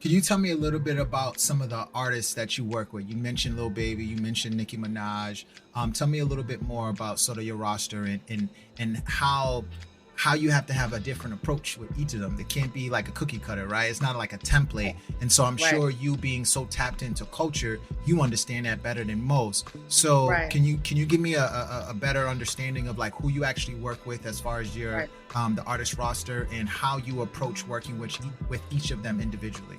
Could you tell me a little bit about some of the artists that you work with? You mentioned Lil Baby, you mentioned Nicki Minaj. Tell me a little bit more about sort of your roster and how you have to have a different approach with each of them. It can't be like a cookie cutter, right? It's not like a template. And so I'm sure you being so tapped into culture, you understand that better than most. So can you give me a better understanding of like who you actually work with as far as your the artist roster and how you approach working with each of them individually?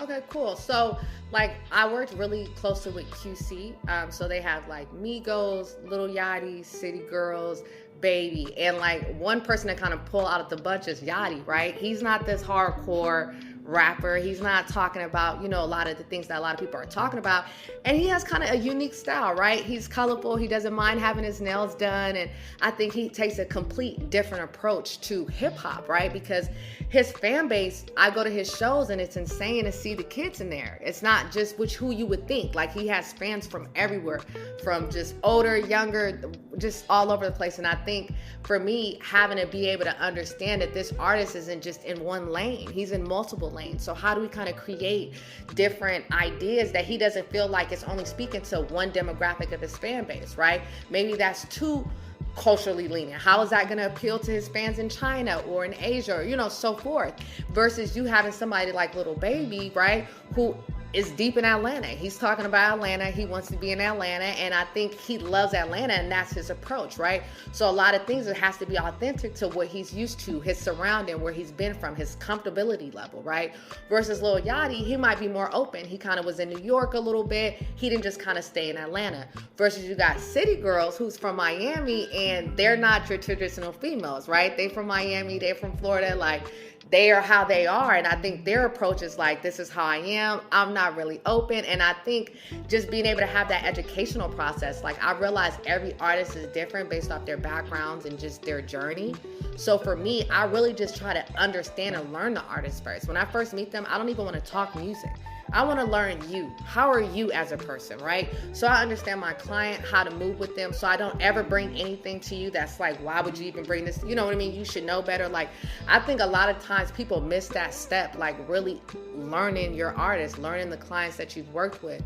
Okay, cool. So, like, I worked really closely with QC. So they have like Migos, Lil Yachty, City Girls, Baby, and like one person that kind of pull out of the bunch is Yachty, right? He's not this hardcore rapper. He's not talking about, a lot of the things that a lot of people are talking about. And he has kind of a unique style, right? He's colorful. He doesn't mind having his nails done. And I think he takes a complete different approach to hip hop, right? Because his fan base, I go to his shows and it's insane to see the kids in there. It's not just who you would think. Like, he has fans from everywhere, from just older, younger, just all over the place. And I think for me, having to be able to understand that this artist isn't just in one lane, he's in multiple lanes. So how do we kind of create different ideas that he doesn't feel like it's only speaking to one demographic of his fan base, right? Maybe that's too culturally leaning. How is that going to appeal to his fans in China or in Asia, or, so forth, versus you having somebody like Lil Baby, right, who is deep in Atlanta. He's talking about Atlanta. He wants to be in Atlanta, and I think he loves Atlanta, and that's his approach, right? So a lot of things, it has to be authentic to what he's used to, his surrounding, where he's been from, his comfortability level, right? Versus Lil Yachty, he might be more open. He kind of was in New York a little bit. He didn't just kind of stay in Atlanta. Versus you got City Girls, who's from Miami, and they're not your traditional females, right? They from Miami, they're from Florida, like, they are how they are. And I think their approach is like, this is how I am. I'm not really open. And I think just being able to have that educational process, like, I realize every artist is different based off their backgrounds and just their journey. So for me, I really just try to understand and learn the artist first. When I first meet them, I don't even want to talk music. I want to learn you. How are you as a person, right? So I understand my client, how to move with them, so I don't ever bring anything to you that's like, why would you even bring this? You know what I mean? You should know better. Like, I think a lot of times people miss that step, like really learning your artist, learning the clients that you've worked with.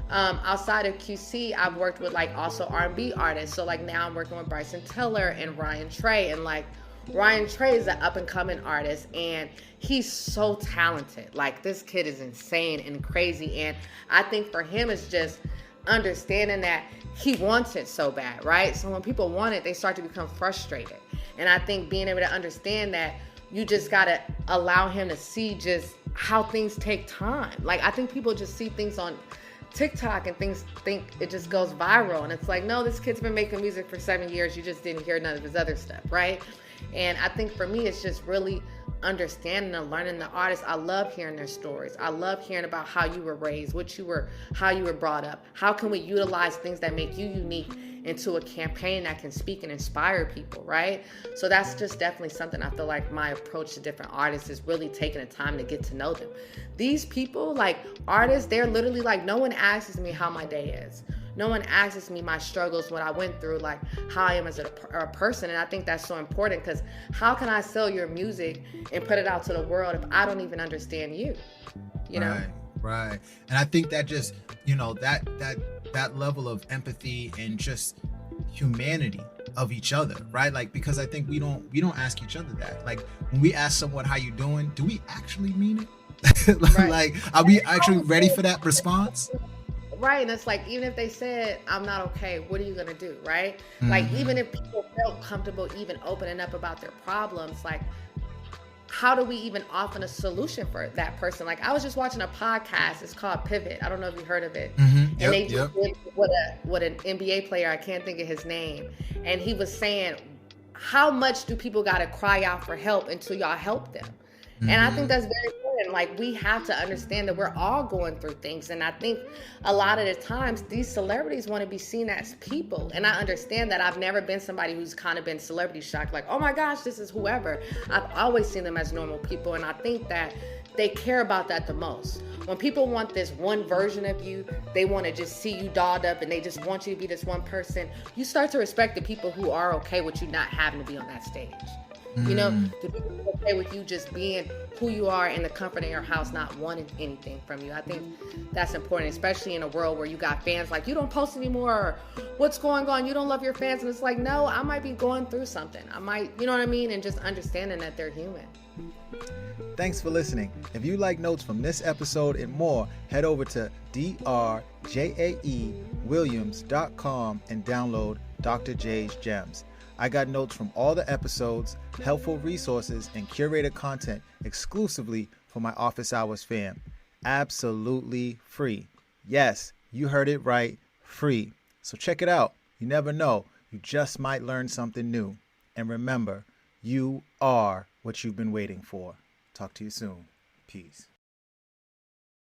Outside of QC, I've worked with like also R&B artists. So like now I'm working with Bryson Tiller and Ryan Trey, and like Ryan Trey is an up and coming artist, and he's so talented. Like, this kid is insane and crazy. And I think for him, it's just understanding that he wants it so bad, right? So when people want it, they start to become frustrated. And I think being able to understand that you just got to allow him to see just how things take time. Like, I think people just see things on TikTok and things think it just goes viral. And it's like, no, this kid's been making music for 7 years. You just didn't hear none of his other stuff, right? And I think for me, it's just really understanding and learning the artists. I love hearing their stories. I love hearing about how you were raised, how you were brought up. How can we utilize things that make you unique into a campaign that can speak and inspire people, right? So that's just definitely something I feel like my approach to different artists is really taking the time to get to know them. These people, like artists, they're literally like, no one asks me how my day is. No one asks me my struggles, what I went through, like how I am as a person. And I think that's so important, because how can I sell your music and put it out to the world if I don't even understand you? You know? Right. And I think that just, that level of empathy and just humanity of each other, right? Like, because I think we don't ask each other that. Like, when we ask someone how you doing, do we actually mean it? Like, are we actually ready for that response? Right. And it's like, even if they said, I'm not okay, what are you going to do? Right. Mm-hmm. Like, even if people felt comfortable even opening up about their problems, like, how do we even offer a solution for that person? Like, I was just watching a podcast. It's called Pivot. I don't know if you heard of it. Mm-hmm. And they just did what an NBA player, I can't think of his name. And he was saying, how much do people got to cry out for help until y'all help them? Mm-hmm. And I think that's very important. Like, we have to understand that we're all going through things. And I think a lot of the times these celebrities want to be seen as people. And I understand that. I've never been somebody who's kind of been celebrity shocked. Like, oh my gosh, this is whoever. I've always seen them as normal people. And I think that they care about that the most. When people want this one version of you, they want to just see you dolled up and they just want you to be this one person. You start to respect the people who are okay with you not having to be on that stage. You know, Mm. do people be okay with you just being who you are in the comfort of your house, not wanting anything from you? I think that's important, especially in a world where you got fans like, you don't post anymore, or what's going on? You don't love your fans. And it's like, no, I might be going through something. I might, you know what I mean? And just understanding that they're human. Thanks for listening. If you like notes from this episode and more, head over to drjaewilliams.com and download Dr. J's Gems. I got notes from all the episodes, helpful resources, and curated content exclusively for my office hours fam. Absolutely free. Yes, you heard it right, free. So check it out. You never know. You just might learn something new. And remember, you are what you've been waiting for. Talk to you soon. Peace.